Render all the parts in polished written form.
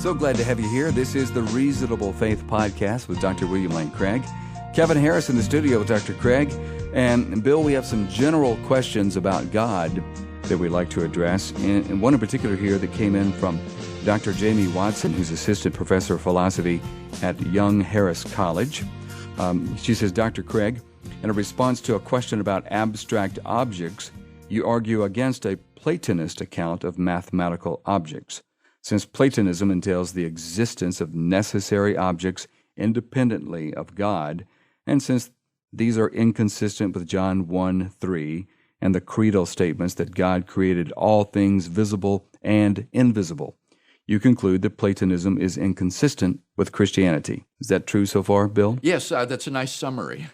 So glad to have you here. This is the Reasonable Faith Podcast with Dr. William Lane Craig. Kevin Harris in the studio with Dr. Craig. And Bill, we have some general questions about God that we'd like to address. And one in particular here that came in from Dr. Jamie Watson, who's Assistant Professor of Philosophy at Young Harris College. She says, Dr. Craig, in a response to a question about abstract objects, you argue against a Platonist account of mathematical objects, since Platonism entails the existence of necessary objects independently of God, and since these are inconsistent with John 1:3 and the creedal statements that God created all things visible and invisible. You conclude that Platonism is inconsistent with Christianity. Is that true so far, Bill? Yes, that's a nice summary.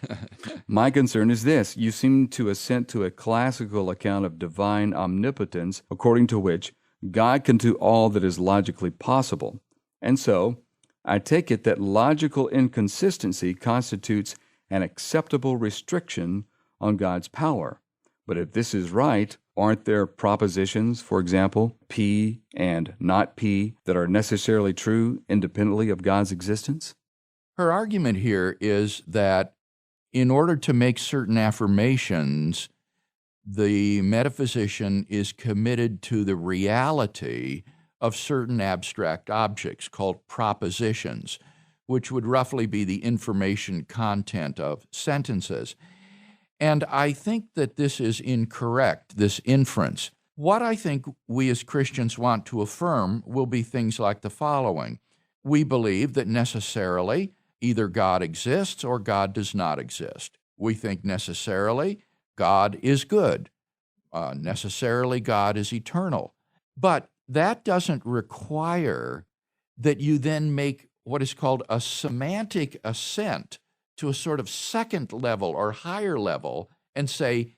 My concern is this. You seem to assent to a classical account of divine omnipotence, according to which God can do all that is logically possible. And so, I take it that logical inconsistency constitutes an acceptable restriction on God's power. But if this is right, aren't there propositions, for example, P and not P, that are necessarily true independently of God's existence? Her argument here is that in order to make certain affirmations, the metaphysician is committed to the reality of certain abstract objects called propositions, which would roughly be the information content of sentences. And I think that this is incorrect, this inference. What I think we as Christians want to affirm will be things like the following. We believe that necessarily either God exists or God does not exist. We think necessarily God is good. Necessarily God is eternal. But that doesn't require that you then make what is called a semantic assent to a sort of second level or higher level and say,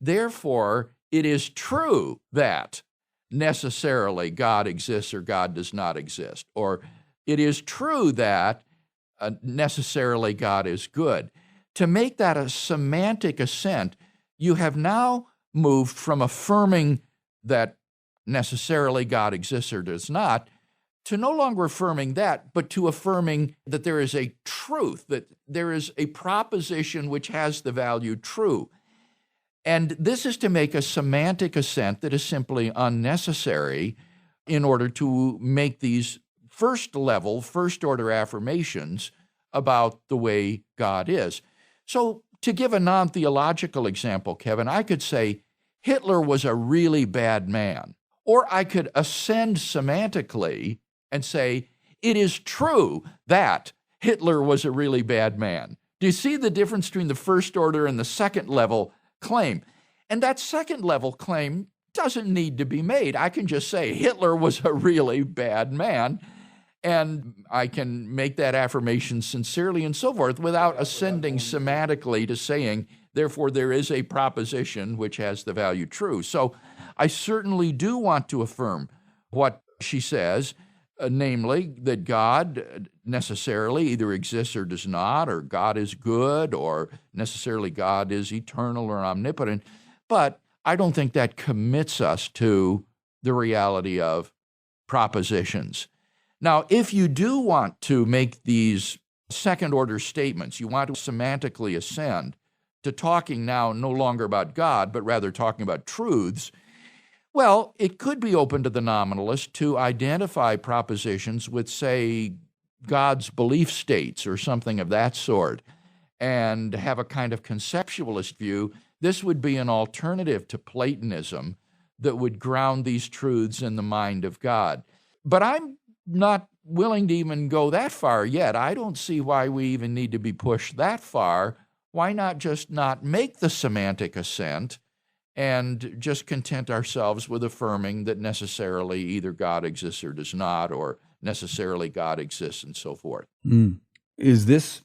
therefore, it is true that necessarily God exists or God does not exist, or it is true that necessarily God is good. To make that a semantic assent, you have now moved from affirming that necessarily God exists or does not to no longer affirming that, but to affirming that there is a truth, that there is a proposition which has the value true. And this is to make a semantic assent that is simply unnecessary in order to make these first-level, first-order affirmations about the way God is. So to give a non-theological example, Kevin, I could say Hitler was a really bad man, or I could ascend semantically and say, it is true that Hitler was a really bad man. Do you see the difference between the first order and the second level claim? And that second level claim doesn't need to be made. I can just say Hitler was a really bad man, and I can make that affirmation sincerely and so forth without ascending semantically to saying, therefore, there is a proposition which has the value true. So I certainly do want to affirm what she says, namely that God necessarily either exists or does not, or God is good, or necessarily God is eternal or omnipotent. But I don't think that commits us to the reality of propositions. Now, if you do want to make these second-order statements, you want to semantically ascend to talking now no longer about God, but rather talking about truths, well, it could be open to the nominalist to identify propositions with, say, God's belief states or something of that sort, and have a kind of conceptualist view. This would be an alternative to Platonism that would ground these truths in the mind of God. But I'm not willing to even go that far yet. I don't see why we even need to be pushed that far. Why not just not make the semantic assent and just content ourselves with affirming that necessarily either God exists or does not, or necessarily God exists and so forth? Is this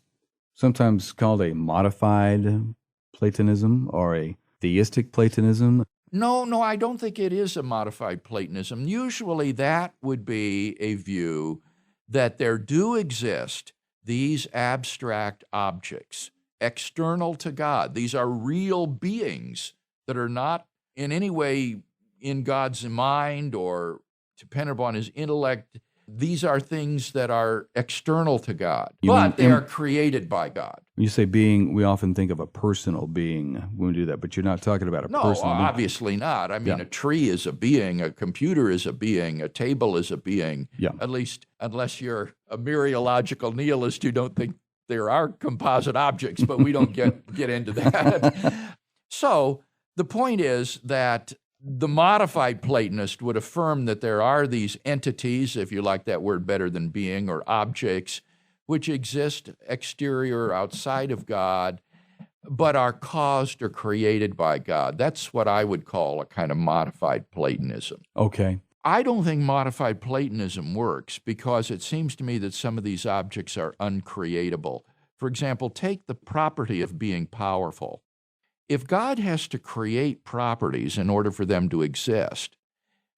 sometimes called a modified Platonism or a theistic Platonism? No, I don't think it is a modified Platonism. Usually that would be a view that there do exist these abstract objects external to God. These are real beings that are not in any way in God's mind or dependent upon his intellect, these are things that are external to God, You but mean they are created by God. When you say being, we often think of a personal being when we do that, but you're not talking about a No, personal being. obviously not. I mean, Yeah. a tree is a being, a computer is a being, a table is a being, Yeah. at least unless you're a mereological nihilist who don't think there are composite objects, but we don't get into that. So the point is that the modified Platonist would affirm that there are these entities, if you like that word better than being, or objects, which exist exterior or outside of God, but are caused or created by God. That's what I would call a kind of modified Platonism. Okay. I don't think modified Platonism works because it seems to me that some of these objects are uncreatable. For example, take the property of being powerful. If God has to create properties in order for them to exist,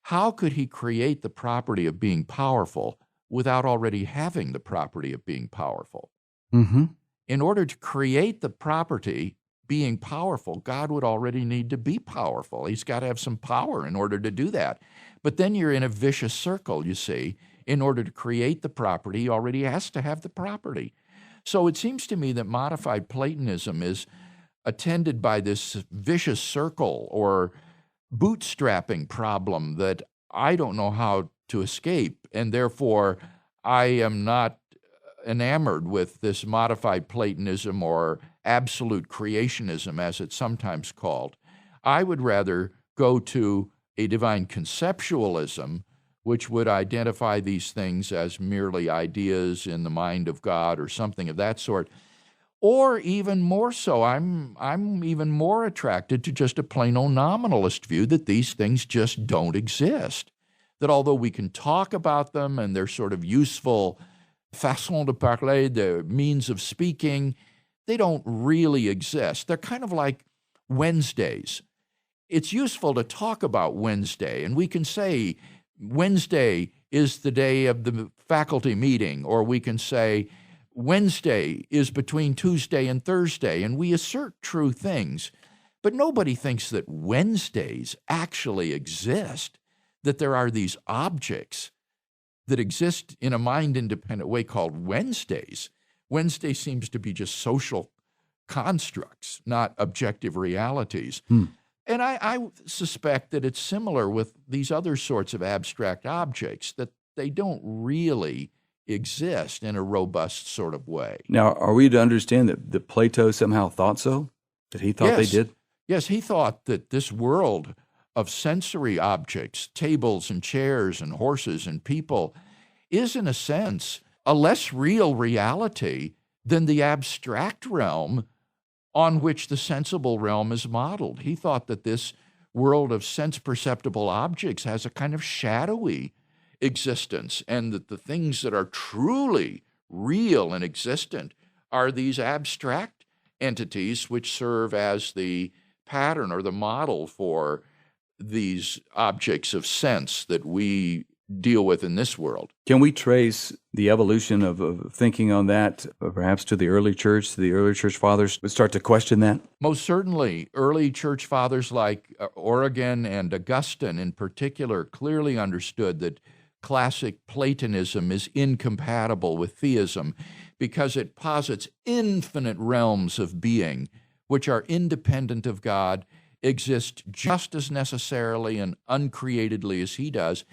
how could he create the property of being powerful without already having the property of being powerful? Mm-hmm. In order to create the property, being powerful, God would already need to be powerful. He's got to have some power in order to do that. But then you're in a vicious circle, you see. In order to create the property, he already has to have the property. So it seems to me that modified Platonism is attended by this vicious circle or bootstrapping problem that I don't know how to escape, and therefore I am not enamored with this modified Platonism or absolute creationism, as it's sometimes called. I would rather go to a divine conceptualism, which would identify these things as merely ideas in the mind of God or something of that sort. Or even more so, I'm even more attracted to just a plain old nominalist view that these things just don't exist. That although we can talk about them and they're sort of useful façon de parler, the means of speaking, they don't really exist. They're kind of like Wednesdays. It's useful to talk about Wednesday, and we can say Wednesday is the day of the faculty meeting, or we can say Wednesday is between Tuesday and Thursday, and we assert true things. But nobody thinks that Wednesdays actually exist, that there are these objects that exist in a mind-independent way called Wednesdays. Wednesday seems to be just social constructs, not objective realities. And I suspect that it's similar with these other sorts of abstract objects, that they don't really exist in a robust sort of way. Now, are we to understand that Plato somehow thought so? That he thought they did? Yes, he thought that this world of sensory objects, tables and chairs and horses and people, is in a sense a less real reality than the abstract realm on which the sensible realm is modeled. He thought that this world of sense-perceptible objects has a kind of shadowy existence, and that the things that are truly real and existent are these abstract entities which serve as the pattern or the model for these objects of sense that we deal with in this world. Can we trace the evolution of thinking on that, perhaps to the early church fathers would start to question that? Most certainly. Early church fathers like Origen and Augustine in particular clearly understood that classic Platonism is incompatible with theism because it posits infinite realms of being which are independent of God, exist just as necessarily and uncreatedly as he does,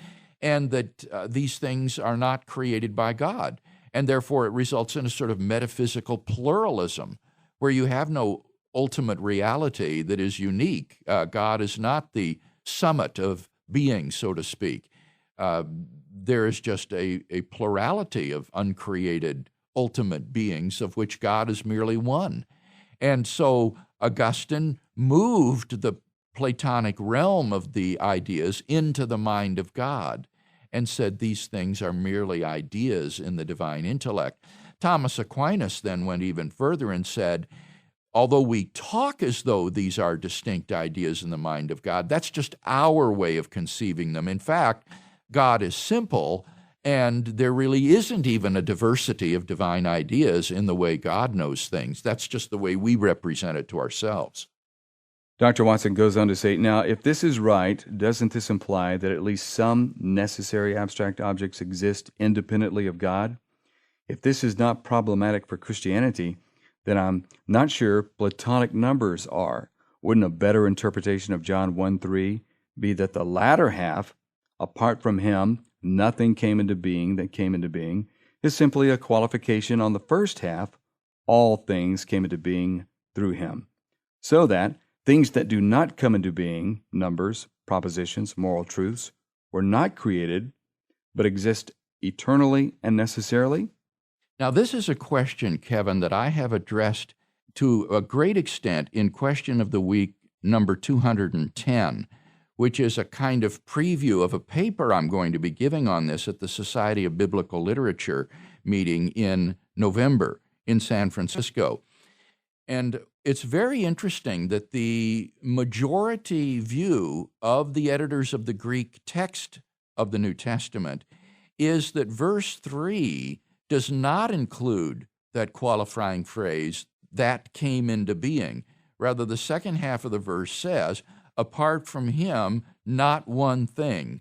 and that these things are not created by God. And therefore it results in a sort of metaphysical pluralism where you have no ultimate reality that is unique. God is not the summit of being, so to speak. There is just a plurality of uncreated ultimate beings of which God is merely one. And so Augustine moved the Platonic realm of the ideas into the mind of God and said these things are merely ideas in the divine intellect. Thomas Aquinas then went even further and said, although we talk as though these are distinct ideas in the mind of God, that's just our way of conceiving them. In fact, God is simple, and there really isn't even a diversity of divine ideas in the way God knows things. That's just the way we represent it to ourselves. Dr. Watson goes on to say, now, if this is right, doesn't this imply that at least some necessary abstract objects exist independently of God? If this is not problematic for Christianity, then I'm not sure Platonic numbers are. Wouldn't a better interpretation of John 1:3 be that the latter half, apart from him, nothing came into being that came into being, is simply a qualification on the first half, all things came into being through him. So that things that do not come into being, numbers, propositions, moral truths, were not created, but exist eternally and necessarily? Now, this is a question, Kevin, that I have addressed to a great extent in Question of the Week number 210, which is a kind of preview of a paper I'm going to be giving on this at the Society of Biblical Literature meeting in November in San Francisco. And it's very interesting that the majority view of the editors of the Greek text of the New Testament is that verse 3 does not include that qualifying phrase, that came into being. Rather, the second half of the verse says, apart from him, not one thing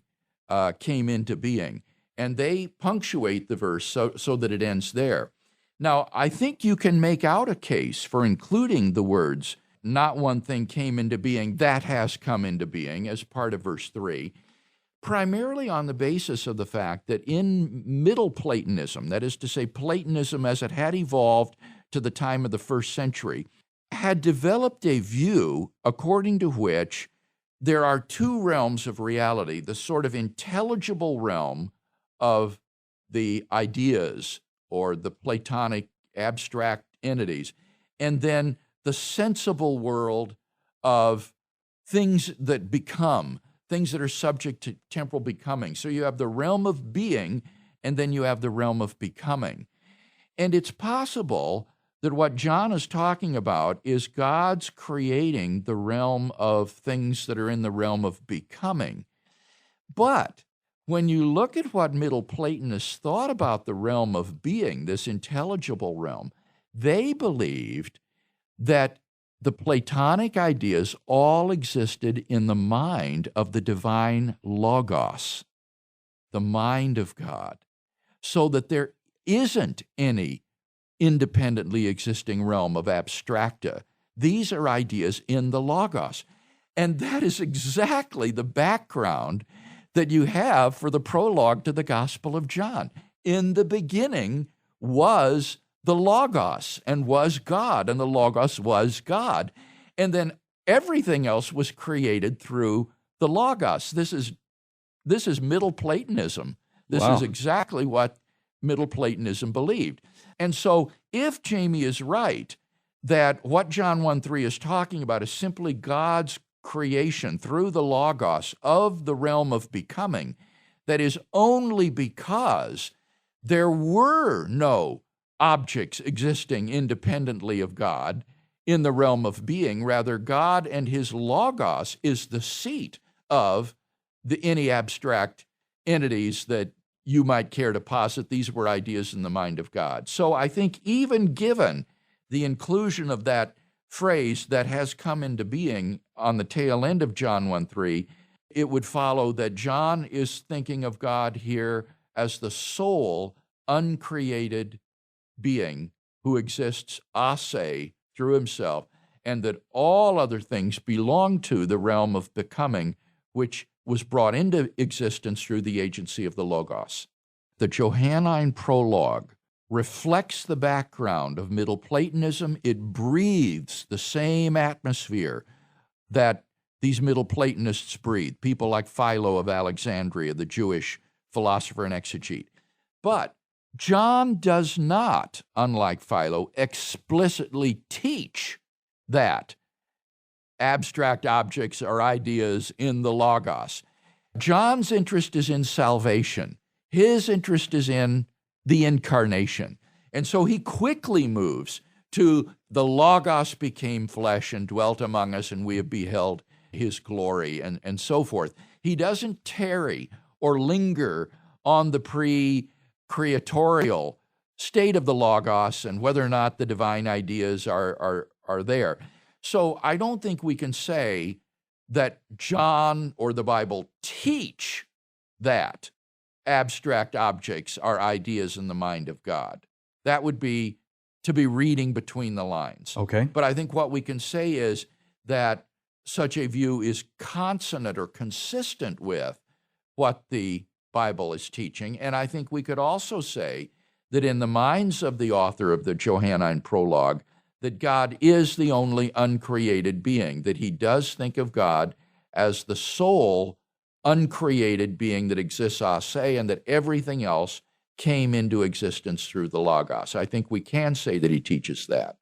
came into being. And they punctuate the verse so that it ends there. Now, I think you can make out a case for including the words, not one thing came into being, that has come into being, as part of verse 3, primarily on the basis of the fact that in Middle Platonism, that is to say, Platonism as it had evolved to the time of the first century, had developed a view according to which there are two realms of reality, the sort of intelligible realm of the ideas or the Platonic abstract entities, and then the sensible world of things that become, things that are subject to temporal becoming. So you have the realm of being, and then you have the realm of becoming. And it's possible that what John is talking about is God's creating the realm of things that are in the realm of becoming. But when you look at what Middle Platonists thought about the realm of being, this intelligible realm, they believed that the Platonic ideas all existed in the mind of the divine Logos, the mind of God, so that there isn't any independently existing realm of abstracta. These are ideas in the Logos. And that is exactly the background that you have for the prologue to the Gospel of John. In the beginning was the Logos, and was God, and the Logos was God. And then everything else was created through the Logos. This is Middle Platonism. This Wow. is exactly what Middle Platonism believed. And so if Jamie is right, that what John 1:3 is talking about is simply God's creation through the Logos of the realm of becoming, that is only because there were no objects existing independently of God in the realm of being. Rather, God and his Logos is the seat of any abstract entities that you might care to posit. These were ideas in the mind of God. So I think even given the inclusion of that phrase that has come into being on the tail end of John 1:3, it would follow that John is thinking of God here as the sole, uncreated being who exists a se through himself, and that all other things belong to the realm of becoming, which was brought into existence through the agency of the Logos. The Johannine prologue reflects the background of Middle Platonism. It breathes the same atmosphere that these Middle Platonists breathe, people like Philo of Alexandria, the Jewish philosopher and exegete. But John does not, unlike Philo, explicitly teach that abstract objects are ideas in the Logos. John's interest is in salvation. His interest is in the incarnation. And so he quickly moves to the Logos became flesh and dwelt among us, and we have beheld his glory, and so forth. He doesn't tarry or linger on the pre-creatorial state of the Logos and whether or not the divine ideas are there. So I don't think we can say that John or the Bible teach that abstract objects are ideas in the mind of God. That would be to be reading between the lines. Okay. But I think what we can say is that such a view is consonant or consistent with what the Bible is teaching. And I think we could also say that in the minds of the author of the Johannine Prologue, that God is the only uncreated being, that he does think of God as the sole uncreated being that exists a se, and that everything else came into existence through the Logos. I think we can say that he teaches that.